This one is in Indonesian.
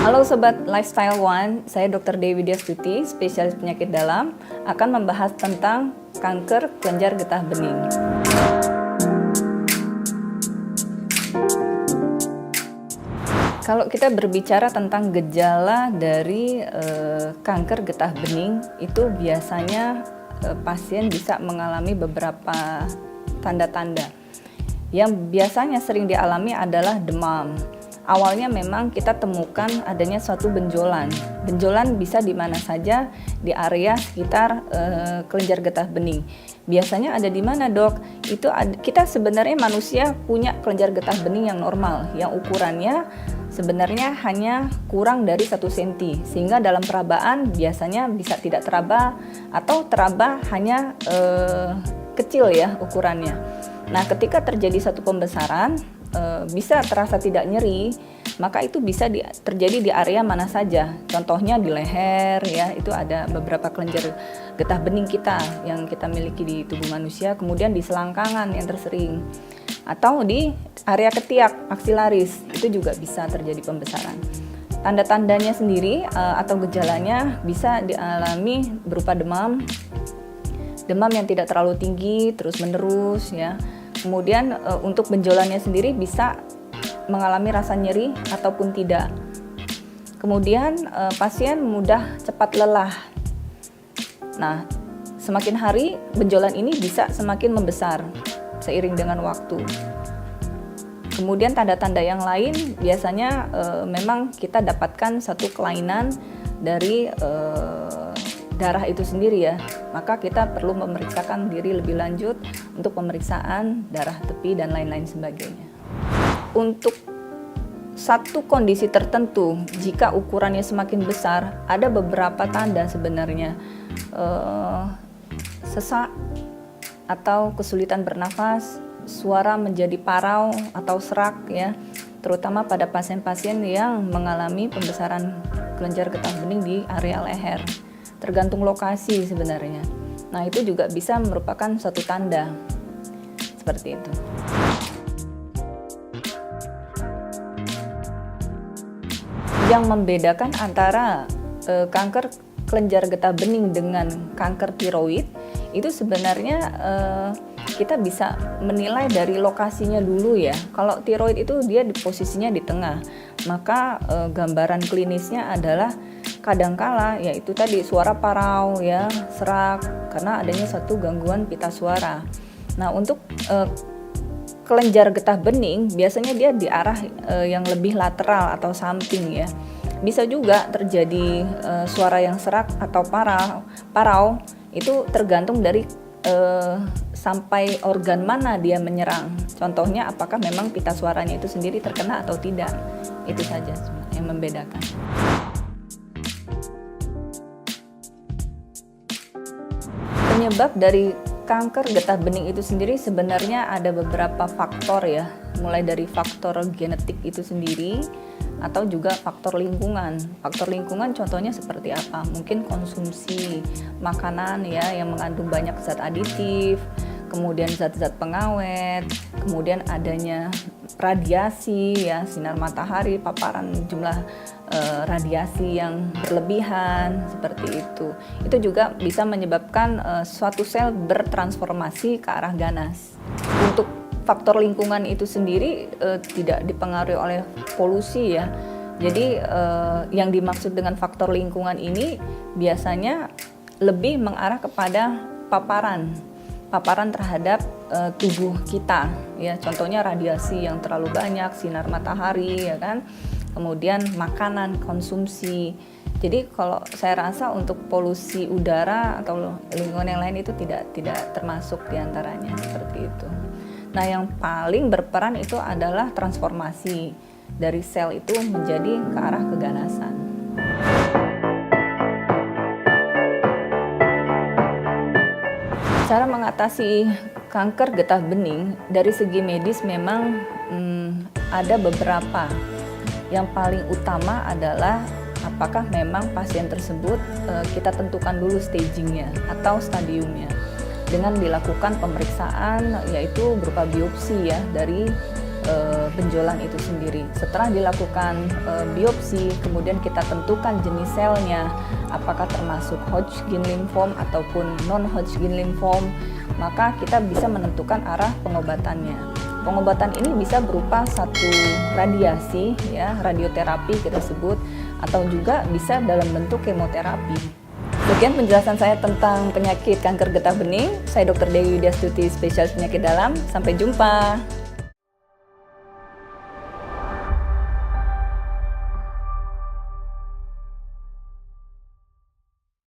Halo Sobat Lifestyle One, saya Dr. Dewi Diastuti, spesialis penyakit dalam, akan membahas tentang kanker kelenjar getah bening. Kalau kita berbicara tentang gejala dari kanker getah bening, itu biasanya pasien bisa mengalami beberapa tanda-tanda. Yang biasanya sering dialami adalah demam. Awalnya memang kita temukan adanya suatu benjolan. Benjolan bisa di mana saja di area sekitar kelenjar getah bening. Biasanya ada di mana, Dok? Kita sebenarnya manusia punya kelenjar getah bening yang normal, yang ukurannya sebenarnya hanya kurang dari 1 cm. Sehingga dalam perabaan biasanya bisa tidak teraba atau teraba hanya kecil ya ukurannya. Nah, ketika terjadi satu pembesaran, bisa terasa tidak nyeri, maka itu bisa terjadi di area mana saja. Contohnya di leher ya, itu ada beberapa kelenjar getah bening kita yang kita miliki di tubuh manusia, kemudian di selangkangan yang tersering, atau di area ketiak aksilaris, itu juga bisa terjadi pembesaran. Tanda-tandanya sendiri atau gejalanya bisa dialami berupa demam yang tidak terlalu tinggi terus menerus ya. Kemudian untuk benjolannya sendiri bisa mengalami rasa nyeri ataupun tidak. Kemudian pasien mudah cepat lelah. Nah, semakin hari benjolan ini bisa semakin membesar seiring dengan waktu. Kemudian tanda-tanda yang lain biasanya memang kita dapatkan satu kelainan dari darah itu sendiri ya, maka kita perlu memeriksakan diri lebih lanjut untuk pemeriksaan darah tepi dan lain-lain sebagainya. Untuk satu kondisi tertentu, jika ukurannya semakin besar, ada beberapa tanda sebenarnya, sesak atau kesulitan bernafas, suara menjadi parau atau serak ya, terutama pada pasien-pasien yang mengalami pembesaran kelenjar getah bening di area leher. Tergantung lokasi sebenarnya. Nah, itu juga bisa merupakan suatu tanda seperti itu. Yang membedakan antara kanker kelenjar getah bening dengan kanker tiroid itu sebenarnya kita bisa menilai dari lokasinya dulu ya. Kalau tiroid itu dia di posisinya di tengah, maka gambaran klinisnya adalah kadangkala yaitu tadi suara parau ya, serak karena adanya satu gangguan pita suara. Nah, untuk kelenjar getah bening biasanya dia di arah yang lebih lateral atau samping ya. Bisa juga terjadi suara yang serak atau parau itu tergantung dari sampai organ mana dia menyerang. Contohnya apakah memang pita suaranya itu sendiri terkena atau tidak. Itu saja yang membedakan. Penyebab dari kanker getah bening itu sendiri sebenarnya ada beberapa faktor ya, mulai dari faktor genetik itu sendiri atau juga faktor lingkungan. Faktor lingkungan contohnya seperti apa? Mungkin konsumsi makanan ya yang mengandung banyak zat aditif, kemudian zat-zat pengawet, kemudian adanya radiasi ya, sinar matahari, paparan jumlah radiasi yang berlebihan seperti itu. Itu juga bisa menyebabkan suatu sel bertransformasi ke arah ganas. Untuk faktor lingkungan itu sendiri tidak dipengaruhi oleh polusi ya. Jadi yang dimaksud dengan faktor lingkungan ini biasanya lebih mengarah kepada paparan terhadap tubuh kita ya, contohnya radiasi yang terlalu banyak, sinar matahari ya kan, kemudian makanan konsumsi. Jadi kalau saya rasa untuk polusi udara atau lingkungan yang lain itu tidak termasuk diantaranya seperti itu. Nah, yang paling berperan itu adalah transformasi dari sel itu menjadi ke arah keganasan. Cara mengatasi kanker getah bening dari segi medis memang ada beberapa. Yang paling utama adalah apakah memang pasien tersebut kita tentukan dulu stagingnya atau stadiumnya. dengan dilakukan pemeriksaan yaitu berupa biopsi ya dari benjolan itu sendiri. Setelah dilakukan biopsi, kemudian kita tentukan jenis selnya, apakah termasuk Hodgkin lymphoma ataupun non-Hodgkin lymphoma, maka kita bisa menentukan arah pengobatannya. Pengobatan ini bisa berupa satu radiasi, ya, radioterapi kita sebut, atau juga bisa dalam bentuk kemoterapi. Sekian penjelasan saya tentang penyakit kanker getah bening. Saya Dr. Dewi Widyastuti, spesialis penyakit dalam. Sampai jumpa.